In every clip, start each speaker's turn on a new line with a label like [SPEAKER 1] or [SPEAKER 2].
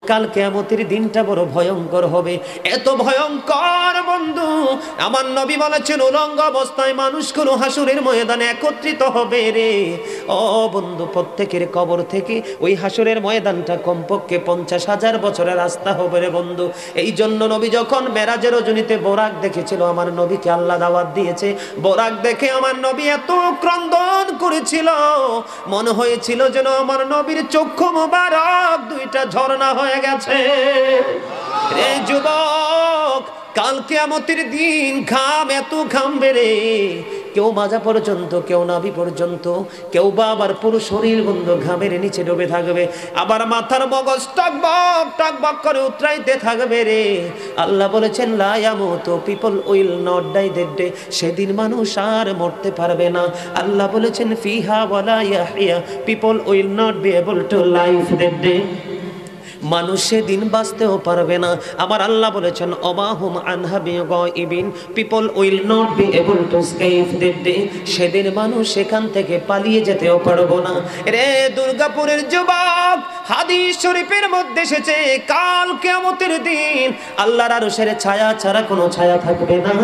[SPEAKER 1] কাল কিয়ামতের দিনটা বড় ভয়ঙ্কর হবে। এত ভয়ঙ্কর বন্ধু, আমার নবী বলেছেন উলঙ্গ অবস্থায় মানুষগুলো হাসরের ময়দানে একত্রিত হবে রে। ও বন্ধু, প্রত্যেকের কবর থেকে ওই হাসরের ময়দানটা কমপক্ষে 50,000 বছরের রাস্তা হবে রে বন্ধু। এই জন্য নবী যখন মেরাজের রজনীতে বোরাক দেখেছিল, আমার নবীকে আল্লাহ দাওয়াত দিয়েছে, বোরাক দেখে আমার নবী এত ক্রন্দন করেছিল, মনে হয়েছিল যেন আমার নবীর চক্ষু মোবারক দুইটা ঝর্ণা হয়ে গেছে। রে যুবক, কাল কিয়ামতের দিন ঘাম এত ঘামবে রে, কেউ মাজা পর্যন্ত, কেউ নাভি পর্যন্ত, কেউ বা আবার পুরো শরীর বন্ধু ঘামের নিচে ডুবে থাকবে, আবার মাথার মগজ টকবক টকবক করে উতরাইতে থাকবে রে। আল্লাহ বলেছেন লা ইয়ামুতু, people will not die that day, সেদিন মানুষ আর মরতে পারবে না। আল্লাহ বলেছেন ফিহা ওয়ালা ইয়াহইয়া, people will not be able to live that day, মানুষ সেদিন বাঁচতেও পারবে না। আবার আল্লাহ বলেছেন অমাহুম আনহা বিগাইবিন, people will not be able to escape that day, সেদিন মানুষ সেখান থেকে পালিয়ে যেতেও পারবো না। রে দুর্গাপুরের যুবক, হাদিস শরীফের মধ্যে এসেছে কাল কিয়ামতের দিন আল্লাহর আরশের ছায়া ছাড়া কোনো ছায়া থাকবে না।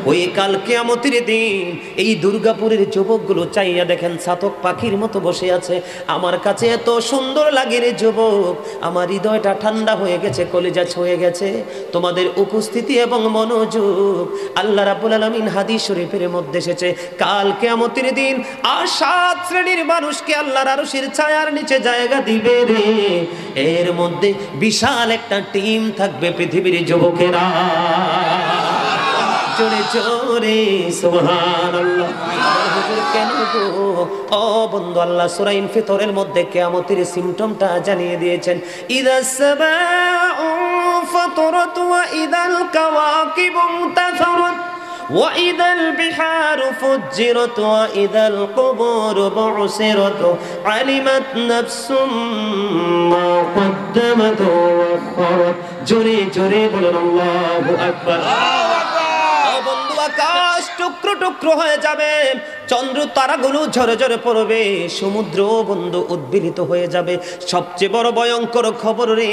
[SPEAKER 1] ওই কাল কিয়ামতের দিন এই দুর্গাপুরের যুবকগুলো চাইয়া দেখেন চাতক পাখির মতো বসে আছে। আমার কাছে এত সুন্দর লাগে রে যুবক, আমার হৃদয়টা ঠান্ডা হয়ে গেছে, কলিজা ছুঁয়ে গেছে তোমাদের উপস্থিতি এবং মনোযোগ। আল্লাহ রাব্বুল আলামিন হাদিস শরীফের মধ্যে এসেছে কাল কিয়ামতের দিন আর 7 শ্রেণীর মানুষকে আল্লাহর আরশের ছায়ার নিচে জায়গা দিবে রে। এর মধ্যে বিশাল একটা টিম থাকবে পৃথিবীর যুবকেরা। জোরে জোরে সুবহানাল্লাহ। কেন গো ও বন্ধু, আল্লাহ সূরা ইনফিতরের মধ্যে কিয়ামতের সিম্পটমটা জানিয়ে দিয়েছেন। ইদাস সামাউ ফাতরাত ওয়া ইদাল কাওয়াকিবু ইনতাসারাত ওয়া ইদাল বিহারু ফুজ্জিরাত ওয়া ইদাল কুবুরু বু'সিরাত আলিমাত নাফসুম মা কদ্দামাত ওয়া আখখারাত। জোরে জোরে বলুন আল্লাহু আকবার। আকাশ টুকরো টুকরো হয়ে যাবে, চন্দ্র তারাগুলো ঝরে ঝরে পড়বে, সমুদ্র বন্ধু উদ্বেলিত হয়ে যাবে। সবচেয়ে বড় ভয়ঙ্কর খবর রে,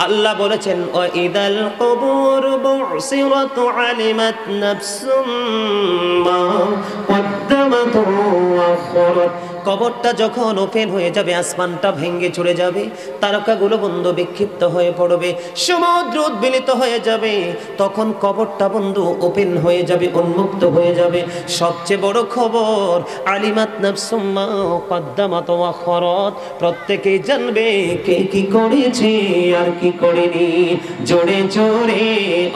[SPEAKER 1] আল্লাহ বলেছেন ওয়াইদাল কুবুর বু'সিরাত আলিমাত নাফসুম মা কদ্দামাত ওয়া আখখারাত। কবরটা যখন ওপেন হয়ে যাবে, আসমানটা ভেঙে চলে যাবে, তারকাগুলো বন্ধু বিক্ষিপ্ত হয়ে পড়বে, সমুদ্র উদ্বেলিত হয়ে যাবে, তখন কবরটা বন্ধু ওপেন হয়ে যাবে, উন্মুক্ত হয়ে যাবে। সবচেয়ে বড় খবর আলিমাত নাফসুম মা কদ্দামাত ওয়া আখখারাত, প্রত্যেকেই জানবে কে কি করেছে আর কি করেনি। জোরে জোরে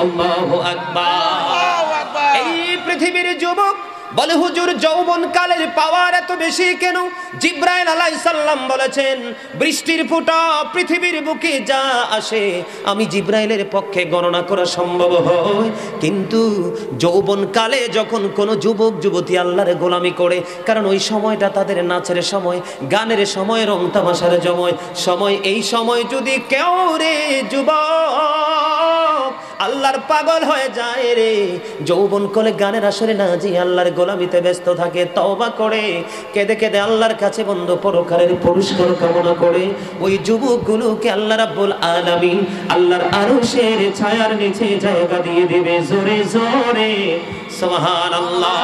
[SPEAKER 1] আল্লাহু আকবার। এই পৃথিবীর যুবক বলে হুজুর যৌবন কালের পাওয়ার এত বেশি কেন? জিব্রাইল আলাইহিস সালাম বলেছেন বৃষ্টির ফোঁটা পৃথিবীর বুকে যা আসে আমি জিব্রাইলের পক্ষে গণনা করা সম্ভব হয়, কিন্তু যৌবন কালে যখন কোনো যুবক যুবতী আল্লাহর গোলামি করে, কারণ ওই সময়টা তাদের নাচের সময়, গানের সময়, রং তামাশার সময়, এই সময় যদি কেউ রে যুবক আল্লাহর পাগল হয়ে যায় রে, যৌবন কালে গানের আসরে না যে আল্লাহর গোলামিতে ব্যস্ত থাকে, তওবা করে কেঁদে কেঁদে আল্লাহর কাছে বন্ধু পরকালের পুরস্কার কামনা করে, ওই যুবকগুলোকে আল্লাহ রাব্বুল আলামিন আল্লাহর আরশের ছায়ার নিচে জায়গা দিয়ে দিবে। জোরে জোরে সুবহানাল্লাহ।